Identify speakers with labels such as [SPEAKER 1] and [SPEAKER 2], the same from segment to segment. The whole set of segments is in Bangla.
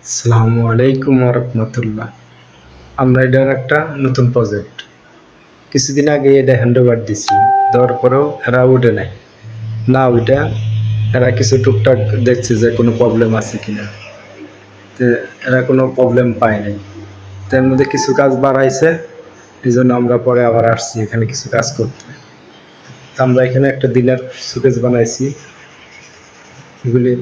[SPEAKER 1] আসসালামু আলাইকুম রহমতুল্লাহ। আমরা এটার একটা নতুন প্রজেক্ট কিছুদিন আগে এটা হ্যান্ড ওভার দিছি, দেওয়ার পরেও এরা উঠে নাই। না ওইটা এরা কিছু টুকটাক দেখছে যে কোনো প্রবলেম আছে কিনা, তো এরা কোনো প্রবলেম পায় নাই। তার মধ্যে কিছু কাজ বাড়াইছে, এই জন্য আমরা পরে আবার আসছি এখানে কিছু কাজ করতে। তো আমরা এখানে একটা দিনের সুকেজ বানাইছি। এগুলি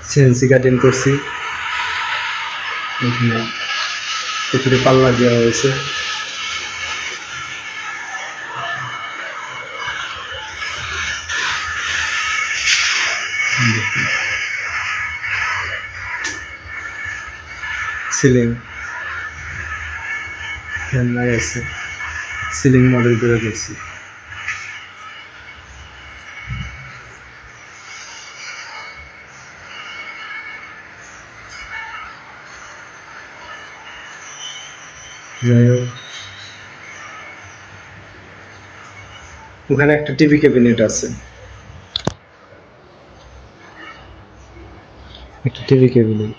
[SPEAKER 1] সিএনসি কাটিং করছি, এখানে পুকুরে পাল্লা দেওয়া হয়েছে। সিলিং ফ্যান লাগাইছে, সিলিং মডেল করে দিচ্ছি। যাই হোক, ওখানে একটা টিভি ক্যাবিনেট আছে, একটা টিভি ক্যাবিনেট।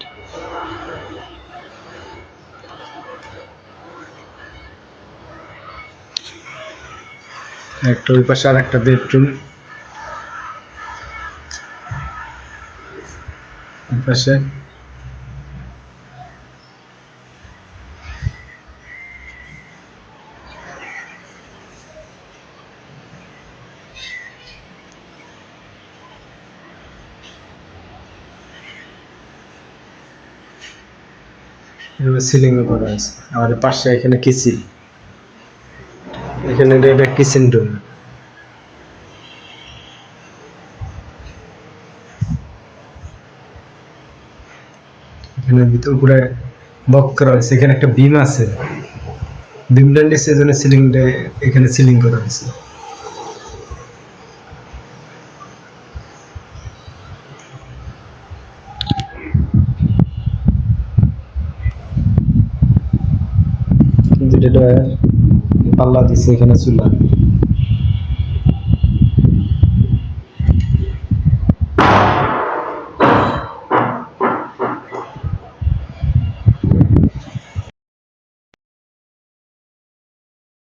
[SPEAKER 1] একটা ওই পাশে আর একটা বেডরুম, ওই পাশে সিলিং করা আছে। আর পাশে এখানে কিচেন, এখানে এটা কিচেন রুম। এখানে ভিতর পুরো বক করা হয়েছে, এখানে একটা বিম আছে, বিমটার নিচে জন্য সিলিংটা, এখানে সিলিং করা হয়েছে। কিন্তু এটা পাল্লা দিছে এখানে চুলা।